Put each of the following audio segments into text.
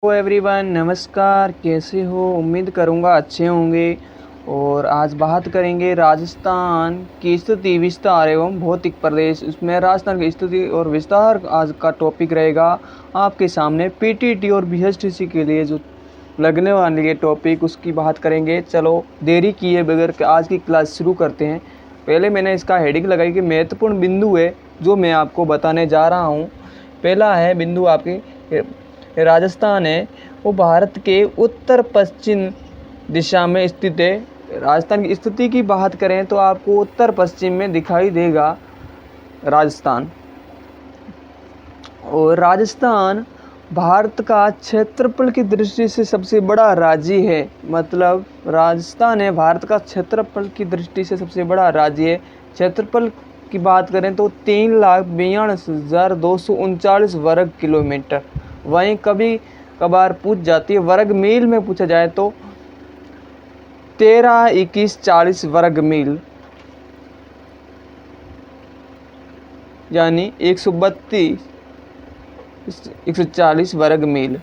Hello everyone, नमस्कार। कैसे हो? उम्मीद करूँगा अच्छे होंगे। और आज बात करेंगे राजस्थान की स्थिति, विस्तार एवं भौतिक प्रदेश। इसमें राजस्थान की स्थिति और विस्तार आज का टॉपिक रहेगा आपके सामने। पीटीटी और बीएसटीसी के लिए जो लगने वाली है टॉपिक, उसकी बात करेंगे। चलो देरी किए बगैर आज की क्लास शुरू करते हैं। पहले मैंने इसका हेडिंग लगाई कि महत्वपूर्ण बिंदु है जो मैं आपको बताने जा रहा हूँ। पहला है बिंदु आपके राजस्थान है, वो भारत के उत्तर पश्चिम दिशा में स्थित है। राजस्थान की स्थिति की बात करें तो आपको उत्तर पश्चिम में दिखाई देगा राजस्थान। और राजस्थान भारत का क्षेत्रफल की दृष्टि से सबसे बड़ा राज्य है। मतलब राजस्थान है भारत का क्षेत्रफल की दृष्टि से सबसे बड़ा राज्य है। क्षेत्रफल की बात करें तो 3,42,239 वर्ग किलोमीटर। वहीं कभी कभार पूछ जाती है वर्ग मील में पूछा जाए तो 13,21,40 वर्ग मील, यानी 140 वर्ग मील।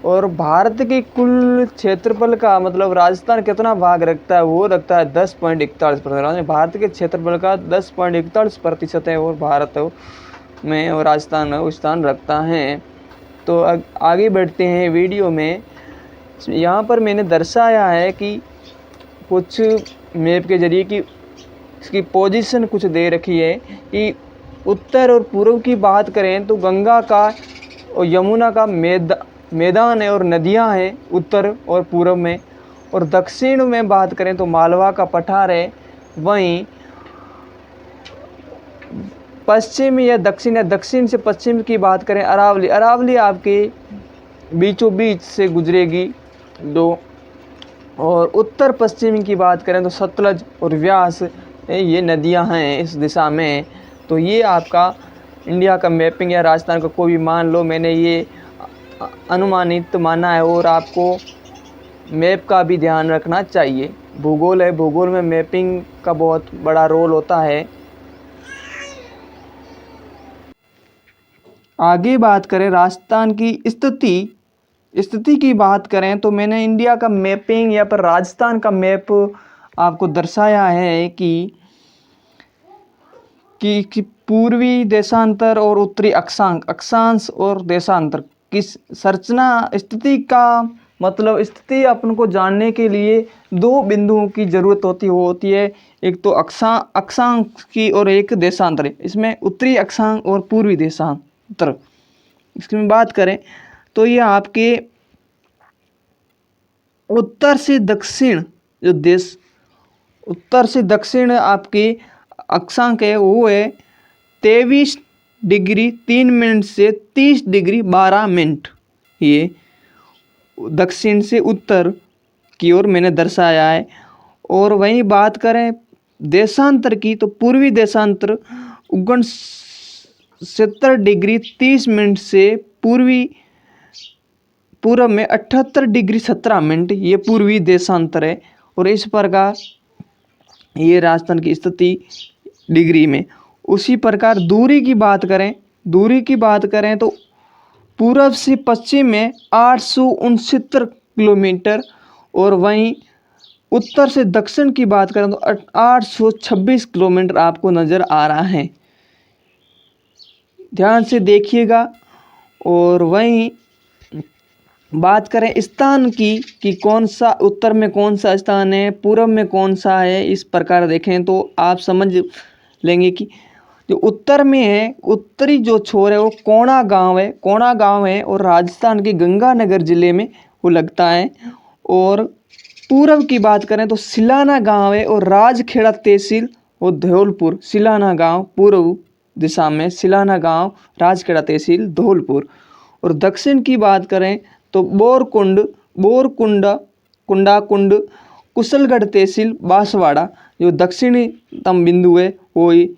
और भारत के कुल क्षेत्रफल का मतलब राजस्थान कितना भाग रखता है, वो रखता है 10.41%। भारत के क्षेत्रफल का 10.41% है और भारत में और राजस्थान वो स्थान रखता है। तो आगे बढ़ते हैं वीडियो में। यहाँ पर मैंने दर्शाया है कि कुछ मैप के जरिए कि इसकी पोजीशन कुछ दे रखी है कि उत्तर और पूर्व की बात करें तो गंगा का और यमुना का मैदान है और नदियां हैं उत्तर और पूर्व में। और दक्षिण में बात करें तो मालवा का पठार है। वहीं पश्चिम या दक्षिण से पश्चिम की बात करें अरावली आपके बीचों बीच से गुजरेगी दो। और उत्तर पश्चिम की बात करें तो सतलज और व्यास ये नदियां हैं इस दिशा में। तो ये आपका इंडिया का मैपिंग या राजस्थान का कोई भी मान लो, मैंने ये अनुमानित माना है। और आपको मैप का भी ध्यान रखना चाहिए। भूगोल है, भूगोल में मैपिंग का बहुत बड़ा रोल होता है। आगे बात करें राजस्थान की स्थिति की बात करें तो मैंने इंडिया का मैपिंग या पर राजस्थान का मैप आपको दर्शाया है कि पूर्वी देशांतर और उत्तरी अक्षांश और देशांतर की संरचना स्थिति का मतलब स्थिति अपन को जानने के लिए दो बिंदुओं की जरूरत होती है। एक तो अक्षांश की और एक देशांतर। इसमें उत्तरी अक्षांश और पूर्वी देशांतर इसमें बात करें तो ये आपके उत्तर से दक्षिण जो देश, उत्तर से दक्षिण आपके अक्षांक है वो है 23 डिग्री 3 मिनट से 30 डिग्री 12 मिनट। ये दक्षिण से उत्तर की ओर मैंने दर्शाया है। और वहीं बात करें देशांतर की तो पूर्वी देशांतर 69 डिग्री 30 मिनट से पूर्व में 78 डिग्री 17 मिनट, ये पूर्वी देशांतर है। और इस प्रकार ये राजस्थान की स्थिति डिग्री में। उसी प्रकार दूरी की बात करें तो पूर्व से पश्चिम में 869 किलोमीटर। और वहीं उत्तर से दक्षिण की बात करें तो 826 किलोमीटर आपको नज़र आ रहा है। ध्यान से देखिएगा। और वहीं बात करें स्थान की कि कौन सा उत्तर में कौन सा स्थान है, पूर्व में कौन सा है, इस प्रकार देखें तो आप समझ लेंगे कि जो उत्तर में है, उत्तरी जो छोर है वो कोणा गांव है और राजस्थान के गंगानगर जिले में वो लगता है। और पूर्व की बात करें तो सिलाना गांव है और राजखेड़ा तहसील और धौलपुर। सिलाना गांव पूर्व दिशा में, सिलाना गांव राजखेड़ा तहसील धौलपुर। और दक्षिण की बात करें तो कुंडाकुंड कुशलगढ़ तहसील बांसवाड़ा। जो दक्षिणतम बिंदु है वो ही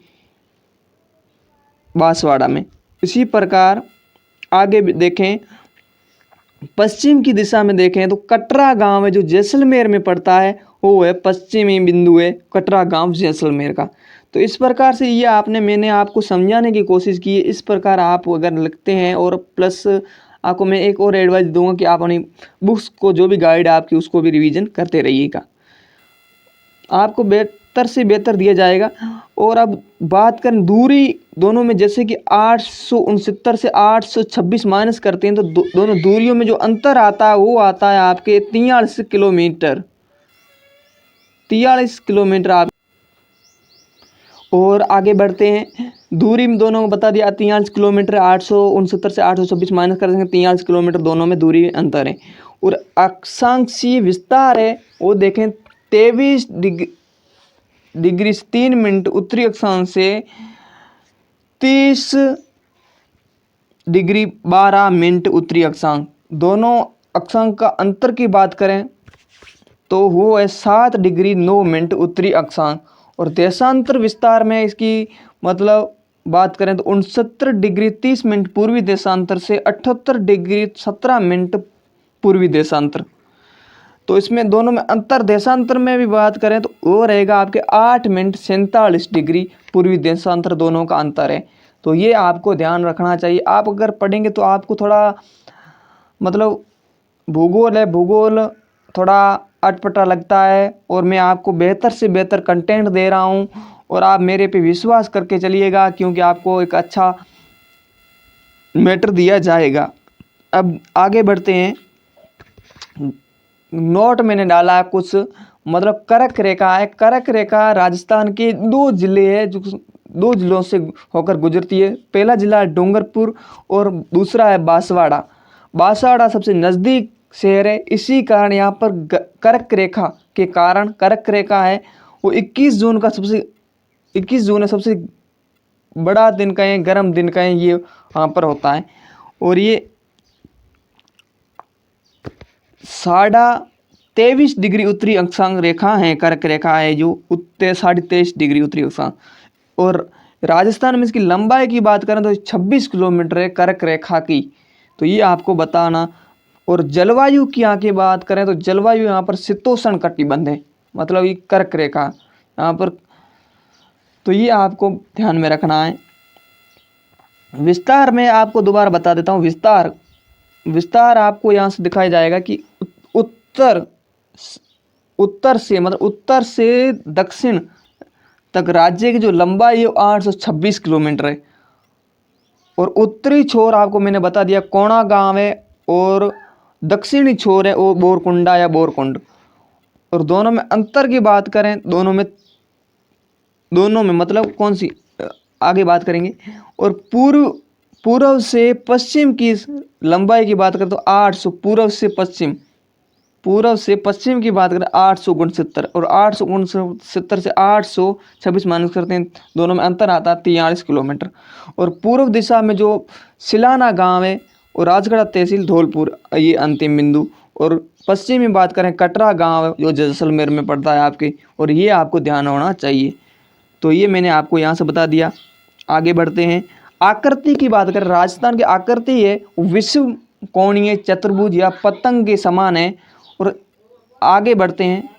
बांसवाड़ा में। इसी प्रकार आगे देखें पश्चिम की दिशा में देखें तो कटरा गांव है जो जैसलमेर में पड़ता है, वो है पश्चिमी बिंदु है कटरा गांव जैसलमेर का। तो इस प्रकार से ये मैंने आपको समझाने की कोशिश की है। इस प्रकार आप अगर लिखते हैं और प्लस आपको मैं एक और एडवाइस दूंगा कि आप अपनी बुक्स को, जो भी गाइड है आपकी, उसको भी रिवीजन करते रहिएगा, आपको बेहतर से बेहतर दिया जाएगा। और अब बात करें दूरी दोनों में, जैसे कि 869 से 826 माइनस करते हैं तो दोनों दूरियों में जो अंतर आता है वो आता है आपके 43 किलोमीटर, 43 किलोमीटर आप। और आगे बढ़ते हैं, दूरी में दोनों को बता दिया 43 किलोमीटर, 869 से 826 माइनस कर देंगे 43 किलोमीटर, दोनों में दूरी अंतर है। और अक्षांशीय विस्तार है वो देखें 23 डिग्री 3 मिनट उत्तरी अक्षांश से 30 डिग्री 12 मिनट उत्तरी अक्षांश। दोनों अक्षांश का अंतर की बात करें तो वो है 7 डिग्री 9 मिनट उत्तरी अक्षांश। और देशांतर विस्तार में इसकी मतलब बात करें तो 69 डिग्री 30 मिनट पूर्वी देशांतर से 78 डिग्री 17 मिनट पूर्वी देशांतर। तो इसमें दोनों में अंतर, देशांतर में भी बात करें तो वो रहेगा आपके 8 मिनट 47 डिग्री पूर्वी देशांतर, दोनों का अंतर है। तो ये आपको ध्यान रखना चाहिए। आप अगर पढ़ेंगे तो आपको थोड़ा मतलब भूगोल है, भूगोल थोड़ा अटपटा लगता है, और मैं आपको बेहतर से बेहतर कंटेंट दे रहा हूँ, और आप मेरे पे विश्वास करके चलिएगा, क्योंकि आपको एक अच्छा मैटर दिया जाएगा। अब आगे बढ़ते हैं। नोट मैंने डाला है कुछ, मतलब कर्क रेखा है। कर्क रेखा राजस्थान के 2 जिले है जो 2 जिलों से होकर गुजरती है। पहला जिला है डूंगरपुर और दूसरा है बांसवाड़ा। बांसवाड़ा सबसे नज़दीक शहर है, इसी कारण यहाँ पर कर्क रेखा के कारण, कर्क रेखा है वो 21 जून का सबसे 21 जून है सबसे बड़ा दिन कहें, गर्म दिन कहें, ये वहाँ पर होता है। और ये 23.5 डिग्री उत्तरी अक्षांश रेखा है, कर्क रेखा है जो 23.5 डिग्री उत्तरी अक्षांश। और राजस्थान में इसकी लंबाई की बात करें तो 26 किलोमीटर है कर्क रेखा की, तो ये आपको बताना। और जलवायु की आगे बात करें तो जलवायु यहाँ पर शीतोष्ण कटिबंध है, मतलब ये कर्क रेखा यहाँ पर, तो ये आपको ध्यान में रखना है। विस्तार में आपको दोबारा बता देता हूँ। विस्तार आपको यहाँ से दिखाया जाएगा कि उत्तर से मतलब उत्तर से दक्षिण तक राज्य की जो लंबाई है 826 किलोमीटर है। और उत्तरी छोर आपको मैंने बता दिया कोणा गांव है, और दक्षिणी छोर है वो बोरकुंडा या बोरकुंड। और दोनों में अंतर की बात करें, दोनों में मतलब कौन सी आगे बात करेंगे। और पूर्व से पश्चिम की लंबाई की बात करें तो 800, पूर्व से पश्चिम की बात करें 869, और 869 से 826 माइनस करते हैं, दोनों में अंतर आता है 43 किलोमीटर। और पूर्व दिशा में जो सिलाना गांव है और राजगढ़ तहसील धौलपुर, ये अंतिम बिंदु। और पश्चिम में बात करें कटरा गांव जो जैसलमेर में पड़ता है आपके, और ये आपको ध्यान होना चाहिए। तो ये मैंने आपको यहाँ से बता दिया। आगे बढ़ते हैं। आकृति की बात करें, राजस्थान की आकृति है विश्व कोणीय चतुर्भुज या पतंग के समान है। और आगे बढ़ते हैं।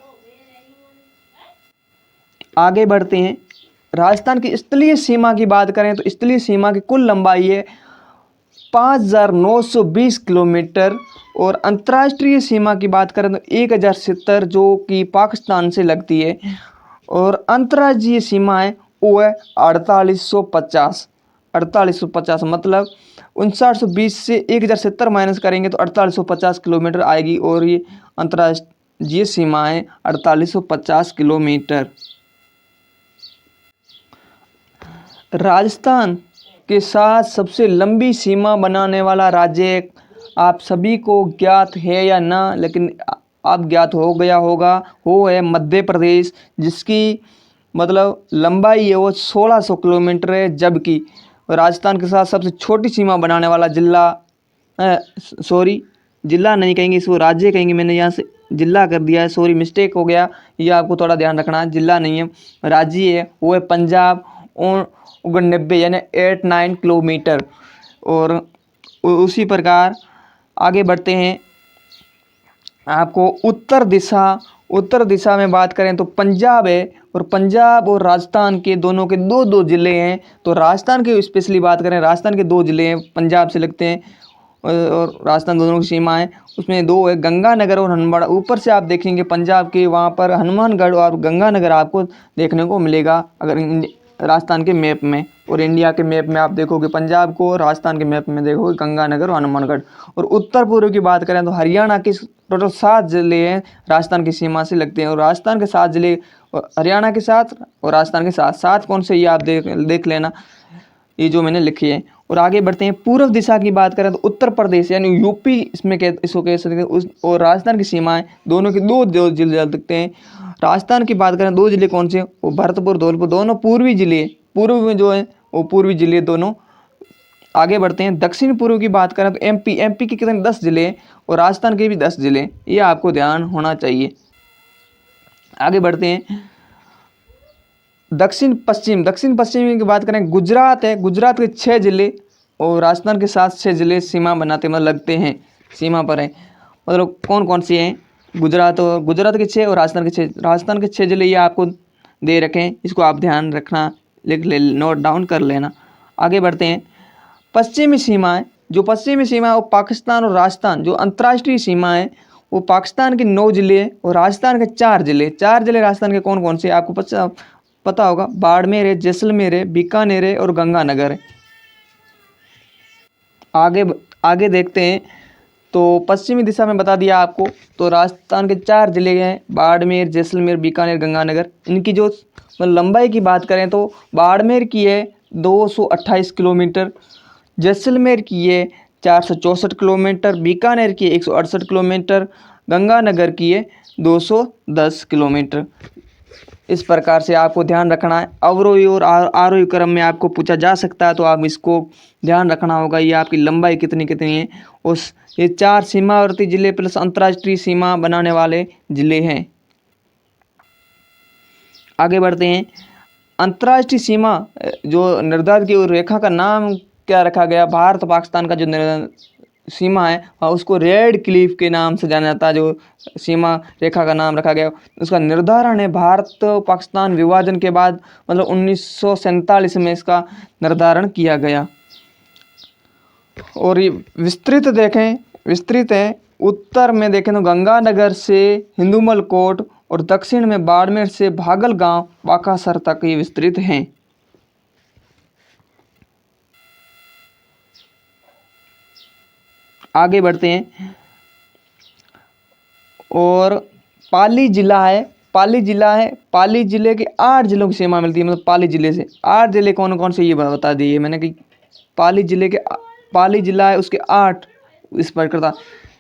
राजस्थान की स्थलीय सीमा की बात करें तो स्थलीय सीमा की कुल लंबाई है 5920 किलोमीटर। और अंतर्राष्ट्रीय सीमा की बात करें तो 1070 जो कि पाकिस्तान से लगती है। और अंतर्राज्यीय सीमा है वो है 4850 मतलब 5920 से 1070 माइनस करेंगे तो 4850 किलोमीटर आएगी। और ये अंतर्राज्यीय सीमा है 4850 किलोमीटर। राजस्थान के साथ सबसे लंबी सीमा बनाने वाला राज्य आप सभी को ज्ञात है या ना, लेकिन आप ज्ञात हो गया होगा, वो है मध्य प्रदेश, जिसकी मतलब लंबाई है वो 1600 किलोमीटर है। जबकि राजस्थान के साथ सबसे छोटी सीमा बनाने वाला जिला नहीं कहेंगे, इसको राज्य कहेंगे। मैंने यहाँ से जिला कर दिया है, सॉरी मिस्टेक हो गया, ये आपको थोड़ा ध्यान रखना है। जिला नहीं है, राज्य है, वो है पंजाब, 99 यानी 89 किलोमीटर। और उसी प्रकार आगे बढ़ते हैं। आपको उत्तर दिशा में बात करें तो पंजाब है, और पंजाब और राजस्थान के दोनों के दो जिले हैं। तो राजस्थान के स्पेशली बात करें, राजस्थान के 2 जिले हैं पंजाब से लगते हैं, और राजस्थान दोनों की सीमा है। उसमें दो है, गंगानगर और हनुमानगढ़। ऊपर से आप देखेंगे पंजाब के वहाँ पर हनुमानगढ़ और गंगानगर आपको देखने को मिलेगा अगर राजस्थान के मैप में। और इंडिया के मैप में आप देखोगे पंजाब को, और राजस्थान के मैप में देखोगे गंगानगर और हनुमानगढ़। और उत्तर पूर्व की बात करें तो हरियाणा के टोटल 7 जिले हैं राजस्थान की सीमा से लगते हैं, और राजस्थान के 7 जिले हरियाणा के साथ और राजस्थान के साथ। 7 कौन से ये आप देख लेना, ये जो मैंने लिखी है। और आगे बढ़ते हैं, पूर्व दिशा की बात करें तो उत्तर प्रदेश यानी यूपी इसमें इसको कह सकते हैं उस, और राजस्थान की सीमाएं दोनों के दो जिले लगते हैं। राजस्थान की बात करें 2 जिले कौन से, वो भरतपुर धौलपुर, दोनों पूर्वी जिले, पूर्व में जो है वो पूर्वी जिले दोनों। आगे बढ़ते हैं, दक्षिण पूर्व की बात करें तो एमपी के कितने 10 जिले हैं, और राजस्थान के भी 10 जिले, ये आपको ध्यान होना चाहिए। आगे बढ़ते हैं, दक्षिण पश्चिम की बात करें, गुजरात है, गुजरात के 6 जिले और राजस्थान के साथ 6 जिले सीमा बनाते मतलब लगते हैं, सीमा पर है। मतलब कौन कौन से हैं, गुजरात के 6 और राजस्थान के 6, राजस्थान के 6 जिले ये आपको दे रखें, इसको आप ध्यान रखना, लिख ले, नोट डाउन कर लेना। आगे बढ़ते हैं, पश्चिमी सीमा है, जो पश्चिमी सीमा है वो पाकिस्तान और राजस्थान, जो अंतर्राष्ट्रीय सीमा है वो पाकिस्तान के 9 जिले हैं और राजस्थान के 4 जिले। 4 जिले राजस्थान के कौन कौन से आपको पता होगा, बाड़मेर है, जैसलमेर है, बीकानेर है और गंगानगर है। आगे देखते हैं, तो पश्चिमी दिशा में बता दिया आपको, तो राजस्थान के 4 जिले हैं, बाड़मेर, जैसलमेर, बीकानेर, गंगानगर। इनकी जो लंबाई की बात करें तो बाड़मेर की है 228 किलोमीटर, जैसलमेर की है 464 किलोमीटर, बीकानेर की 168 किलोमीटर, गंगानगर की है 210 किलोमीटर। इस प्रकार से आपको ध्यान रखना है। अवरोही और आरोही क्रम में आपको पूछा जा सकता है, तो आप इसको ध्यान रखना होगा, ये आपकी लंबाई कितनी है। ये 4 सीमावर्ती जिले प्लस अंतर्राष्ट्रीय सीमा बनाने वाले जिले हैं। आगे बढ़ते हैं, अंतर्राष्ट्रीय सीमा जो निर्धारित की रेखा का नाम क्या रखा गया, भारत पाकिस्तान का जो सीमा है उसको रेड क्लिफ के नाम से जाना जाता है। जो सीमा रेखा का नाम रखा गया उसका निर्धारण है भारत पाकिस्तान विभाजन के बाद, मतलब 1947 में इसका निर्धारण किया गया। और ये विस्तृत है। उत्तर में देखें तो गंगानगर से हिंदुमल कोट और दक्षिण में बाड़मेर से भागलगांव बाकासर तक ये विस्तृत हैं। आगे बढ़ते हैं, और पाली जिला है, पाली जिले के 8 जिलों की सीमा मिलती है। मतलब पाली जिले से 8 जिले कौन कौन से ये बता दिए मैंने कि पाली जिला है, उसके 8 इस पर करता।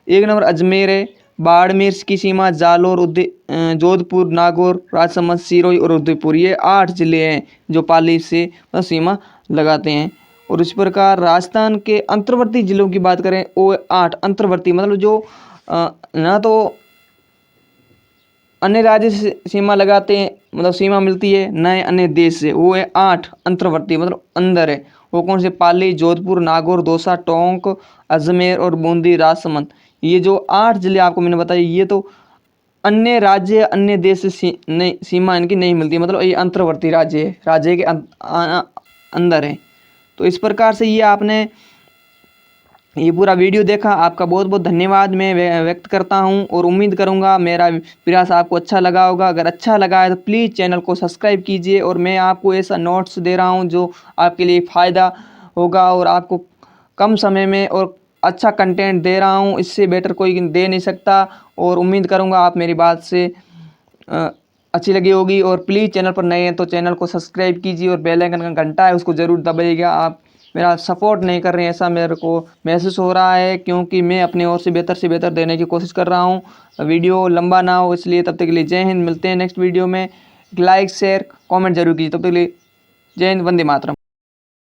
1 नंबर अजमेर है, बाड़मेर की सीमा जालोर, जोधपुर, नागौर, राजसमंद, सिरोही और उदयपुर, ये 8 जिले हैं जो पाली से सीमा लगाते हैं। और इस प्रकार राजस्थान के अंतर्वर्ती जिलों की बात करें वो 8 अंतर्वर्ती, मतलब जो ना तो अन्य राज्य से सीमा लगाते हैं, मतलब सीमा मिलती है नए अन्य देश से, वो है 8 अंतर्वर्ती, मतलब अंदर है। वो कौन से, पाली, जोधपुर, नागौर, दौसा, टोंक, अजमेर और बूंदी, राजसमंद। ये जो 8 जिले आपको मैंने बताए, ये तो अन्य राज्य अन्य देश से सीमा इनकी नहीं मिलती, मतलब ये अंतर्वर्ती राज्य है, राज्य के अंदर है। तो इस प्रकार से ये आपने ये पूरा वीडियो देखा, आपका बहुत बहुत धन्यवाद मैं व्यक्त करता हूं, और उम्मीद करूंगा मेरा प्रयास आपको अच्छा लगा होगा। अगर अच्छा लगा है तो प्लीज़ चैनल को सब्सक्राइब कीजिए, और मैं आपको ऐसा नोट्स दे रहा हूं जो आपके लिए फ़ायदा होगा, और आपको कम समय में और अच्छा कंटेंट दे रहा हूं, इससे बेटर कोई दे नहीं सकता। और उम्मीद करूँगा आप मेरी बात से अच्छी लगी होगी। और प्लीज़ चैनल पर नए हैं तो चैनल को सब्सक्राइब कीजिए, और बेल आइकन का घंटा है उसको ज़रूर दबाइएगा। आप मेरा सपोर्ट नहीं कर रहे हैं ऐसा मेरे को महसूस हो रहा है, क्योंकि मैं अपने ओर से बेहतर देने की कोशिश कर रहा हूं। वीडियो लंबा ना हो इसलिए। तब तक के लिए जय हिंद, मिलते हैं नेक्स्ट वीडियो में। लाइक शेयर कमेंट जरूर कीजिए। तब तक के लिए जय हिंद, वंदे मातरम।